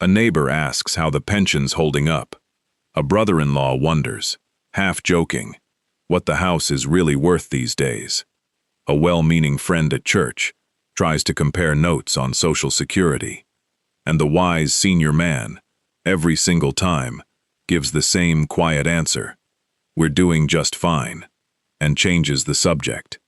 A neighbor asks how the pension's holding up. A brother-in-law wonders, half joking, what the house is really worth these days. A well-meaning friend at church tries to compare notes on Social Security. And the wise senior man, every single time, gives the same quiet answer, "We're doing just fine," and changes the subject.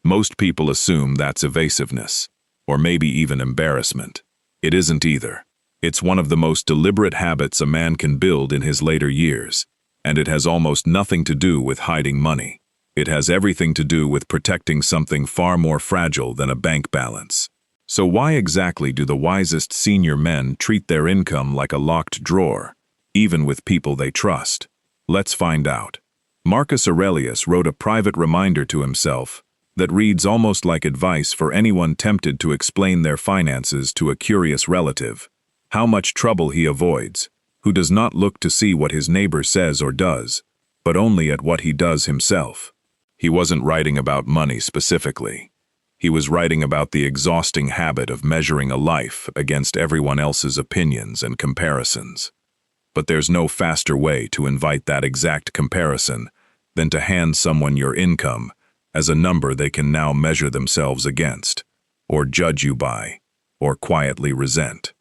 Most people assume that's evasiveness, or maybe even embarrassment. It isn't either. It's one of the most deliberate habits a man can build in his later years, and it has almost nothing to do with hiding money. It has everything to do with protecting something far more fragile than a bank balance. So why exactly do the wisest senior men treat their income like a locked drawer, even with people they trust? Let's find out. Marcus Aurelius wrote a private reminder to himself that reads almost like advice for anyone tempted to explain their finances to a curious relative. How much trouble he avoids, who does not look to see what his neighbor says or does, but only at what he does himself. He wasn't writing about money specifically. He was writing about the exhausting habit of measuring a life against everyone else's opinions and comparisons. But there's no faster way to invite that exact comparison than to hand someone your income as a number they can now measure themselves against, or judge you by, or quietly resent.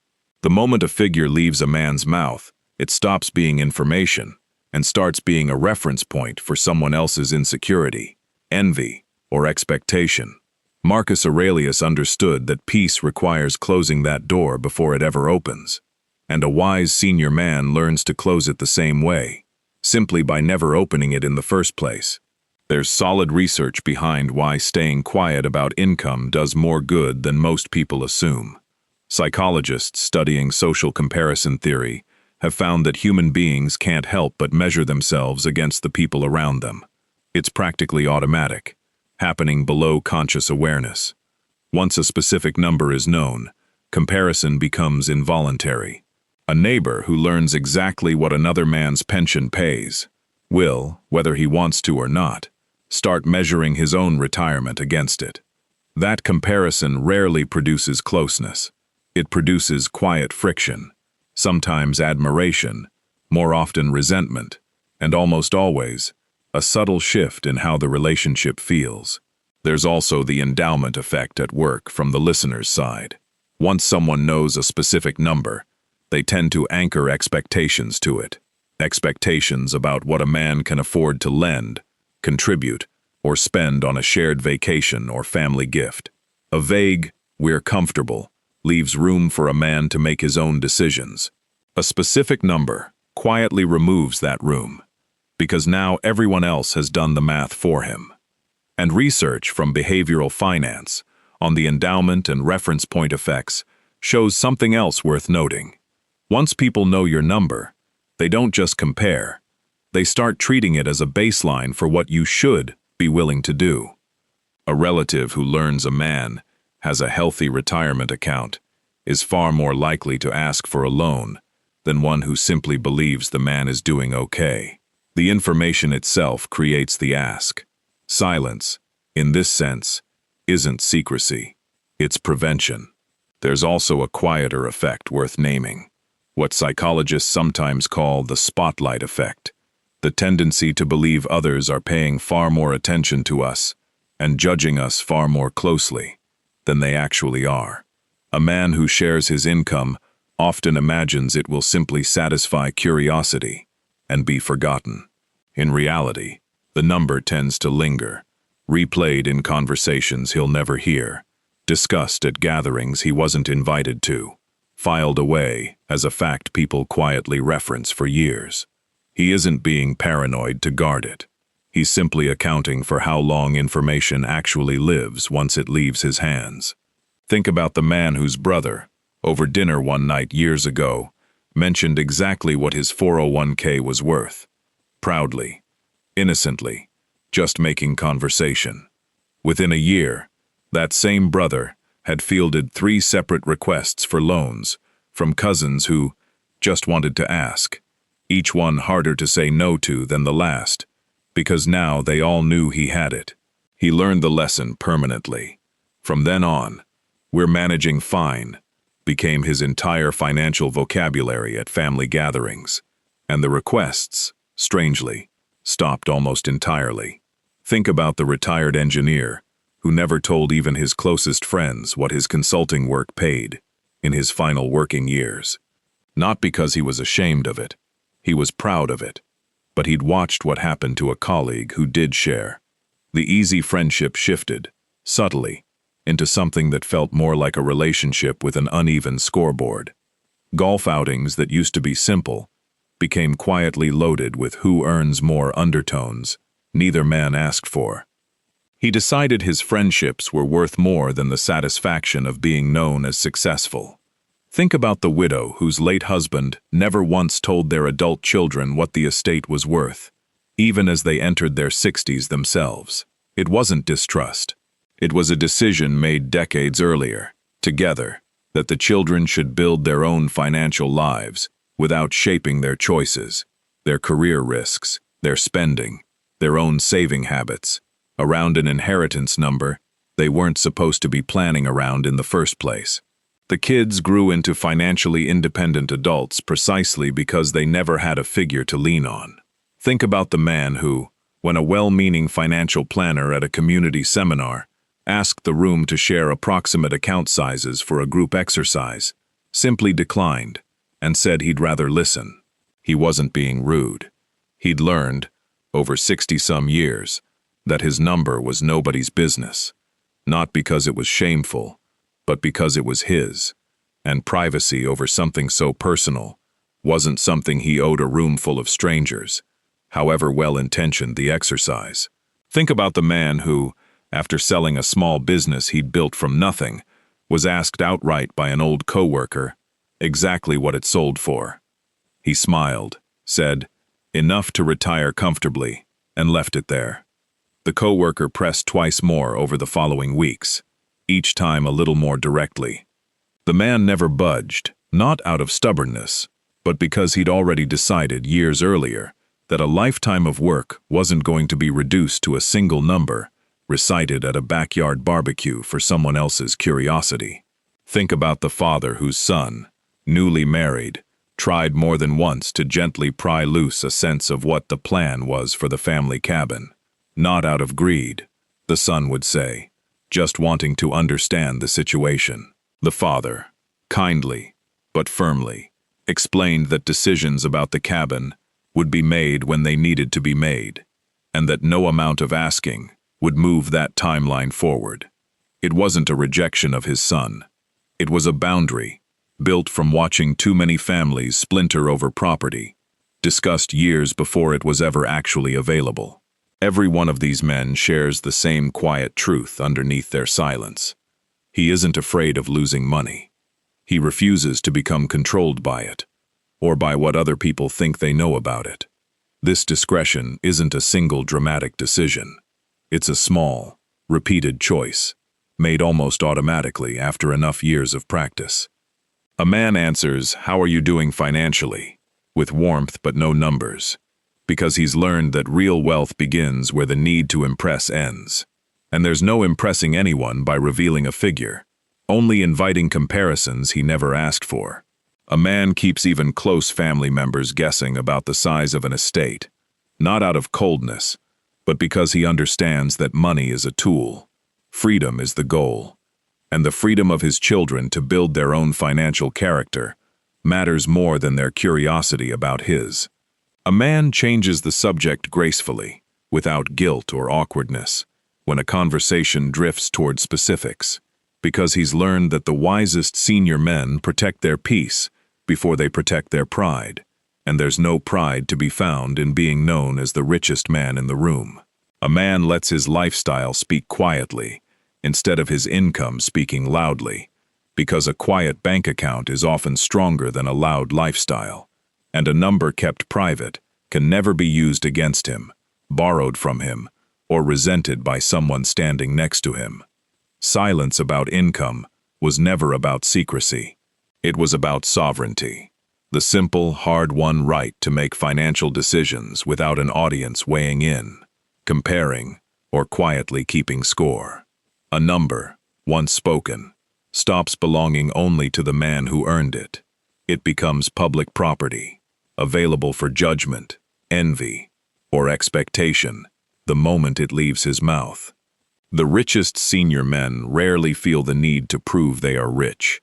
The moment a figure leaves a man's mouth, it stops being information and starts being a reference point for someone else's insecurity, envy, or expectation. Marcus Aurelius understood that peace requires closing that door before it ever opens, and a wise senior man learns to close it the same way, simply by never opening it in the first place. There's solid research behind why staying quiet about income does more good than most people assume. Psychologists studying social comparison theory have found that human beings can't help but measure themselves against the people around them. It's practically automatic, happening below conscious awareness. Once a specific number is known, comparison becomes involuntary. A neighbor who learns exactly what another man's pension pays will, whether he wants to or not, start measuring his own retirement against it. That comparison rarely produces closeness. It produces quiet friction, sometimes admiration, more often resentment, and almost always a subtle shift in how the relationship feels. There's also the endowment effect at work from the listener's side. Once someone knows a specific number, they tend to anchor expectations to it. Expectations about what a man can afford to lend, contribute, or spend on a shared vacation or family gift. A vague, "we're comfortable," leaves room for a man to make his own decisions. A specific number quietly removes that room, because now everyone else has done the math for him. And research from behavioral finance on the endowment and reference point effects shows something else worth noting. Once people know your number, they don't just compare. They start treating it as a baseline for what you should be willing to do. A relative who learns a man has a healthy retirement account is far more likely to ask for a loan than one who simply believes the man is doing okay. The information itself creates the ask. Silence, in this sense, isn't secrecy. It's prevention. There's also a quieter effect worth naming, what psychologists sometimes call the spotlight effect, the tendency to believe others are paying far more attention to us and judging us far more closely than they actually are. A man who shares his income often imagines it will simply satisfy curiosity and be forgotten. In reality, the number tends to linger, replayed in conversations he'll never hear, discussed at gatherings he wasn't invited to, filed away as a fact people quietly reference for years. He isn't being paranoid to guard it. He's simply accounting for how long information actually lives once it leaves his hands. Think about the man whose brother, over dinner one night years ago, mentioned exactly what his 401k was worth. Proudly, innocently, just making conversation. Within a year, that same brother had fielded 3 separate requests for loans from cousins who just wanted to ask, each one harder to say no to than the last, because now they all knew he had it. He learned the lesson permanently. From then on, we're managing fine, became his entire financial vocabulary at family gatherings, and the requests, strangely, stopped almost entirely. Think about the retired engineer who never told even his closest friends what his consulting work paid in his final working years. Not because he was ashamed of it, he was proud of it, but he'd watched what happened to a colleague who did share. The easy friendship shifted, subtly, into something that felt more like a relationship with an uneven scoreboard. Golf outings that used to be simple became quietly loaded with who earns more undertones neither man asked for. He decided his friendships were worth more than the satisfaction of being known as successful. Think about the widow whose late husband never once told their adult children what the estate was worth, even as they entered their 60s themselves. It wasn't distrust. It was a decision made decades earlier, together, that the children should build their own financial lives without shaping their choices, their career risks, their spending, their own saving habits, around an inheritance number they weren't supposed to be planning around in the first place. The kids grew into financially independent adults precisely because they never had a figure to lean on. Think about the man who, when a well-meaning financial planner at a community seminar asked the room to share approximate account sizes for a group exercise, simply declined and said he'd rather listen. He wasn't being rude. He'd learned, over 60-some years, that his number was nobody's business, not because it was shameful, but because it was his, and privacy over something so personal wasn't something he owed a room full of strangers, however well-intentioned the exercise. Think about the man who, after selling a small business he'd built from nothing, was asked outright by an old coworker exactly what it sold for. He smiled, said, "Enough to retire comfortably," and left it there. The coworker pressed twice more over the following weeks, each time a little more directly. The man never budged, not out of stubbornness, but because he'd already decided years earlier that a lifetime of work wasn't going to be reduced to a single number recited at a backyard barbecue for someone else's curiosity. Think about the father whose son, newly married, tried more than once to gently pry loose a sense of what the plan was for the family cabin. Not out of greed, the son would say, just wanting to understand the situation. The father, kindly, but firmly, explained that decisions about the cabin would be made when they needed to be made, and that no amount of asking would move that timeline forward. It wasn't a rejection of his son. It was a boundary, built from watching too many families splinter over property, discussed years before it was ever actually available. Every one of these men shares the same quiet truth underneath their silence. He isn't afraid of losing money. He refuses to become controlled by it, or by what other people think they know about it. This discretion isn't a single dramatic decision. It's a small, repeated choice, made almost automatically after enough years of practice. A man answers, "How are you doing financially?" with warmth but no numbers, because he's learned that real wealth begins where the need to impress ends. And there's no impressing anyone by revealing a figure, only inviting comparisons he never asked for. A man keeps even close family members guessing about the size of an estate, not out of coldness, but because he understands that money is a tool. Freedom is the goal, and the freedom of his children to build their own financial character matters more than their curiosity about his. A man changes the subject gracefully, without guilt or awkwardness, when a conversation drifts toward specifics, because he's learned that the wisest senior men protect their peace before they protect their pride, and there's no pride to be found in being known as the richest man in the room. A man lets his lifestyle speak quietly, instead of his income speaking loudly, because a quiet bank account is often stronger than a loud lifestyle, and a number kept private can never be used against him, borrowed from him, or resented by someone standing next to him. Silence about income was never about secrecy. It was about sovereignty, the simple, hard-won right to make financial decisions without an audience weighing in, comparing, or quietly keeping score. A number, once spoken, stops belonging only to the man who earned it. It becomes public property, available for judgment, envy, or expectation the moment it leaves his mouth. The richest senior men rarely feel the need to prove they are rich,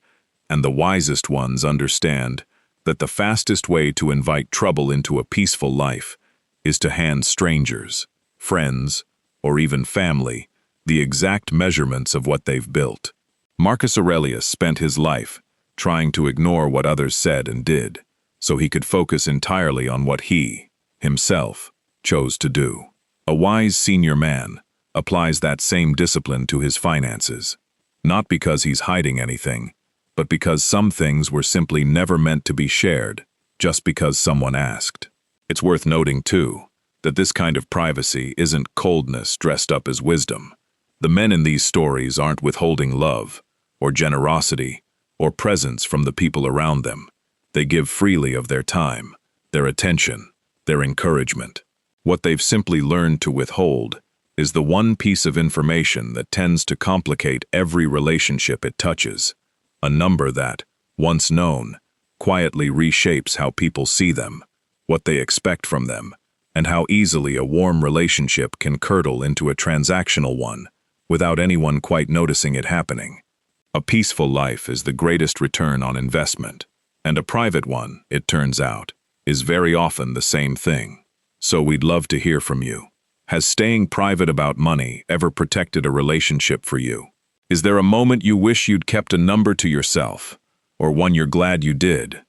and the wisest ones understand that the fastest way to invite trouble into a peaceful life is to hand strangers, friends, or even family the exact measurements of what they've built. Marcus Aurelius spent his life trying to ignore what others said and did, so he could focus entirely on what he, himself, chose to do. A wise senior man applies that same discipline to his finances, not because he's hiding anything, but because some things were simply never meant to be shared, just because someone asked. It's worth noting, too, that this kind of privacy isn't coldness dressed up as wisdom. The men in these stories aren't withholding love, or generosity, or presence from the people around them. They give freely of their time, their attention, their encouragement. What they've simply learned to withhold is the one piece of information that tends to complicate every relationship it touches, a number that, once known, quietly reshapes how people see them, what they expect from them, and how easily a warm relationship can curdle into a transactional one without anyone quite noticing it happening. A peaceful life is the greatest return on investment, and a private one, it turns out, is very often the same thing. So we'd love to hear from you. Has staying private about money ever protected a relationship for you? Is there a moment you wish you'd kept a number to yourself, or one you're glad you did?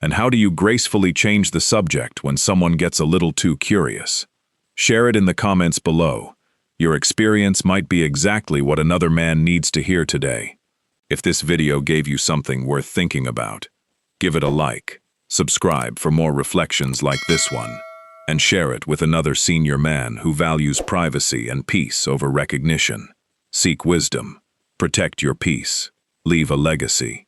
And how do you gracefully change the subject when someone gets a little too curious? Share it in the comments below. Your experience might be exactly what another man needs to hear today. If this video gave you something worth thinking about, give it a like, subscribe for more reflections like this one, and share it with another senior man who values privacy and peace over recognition. Seek wisdom, protect your peace, leave a legacy.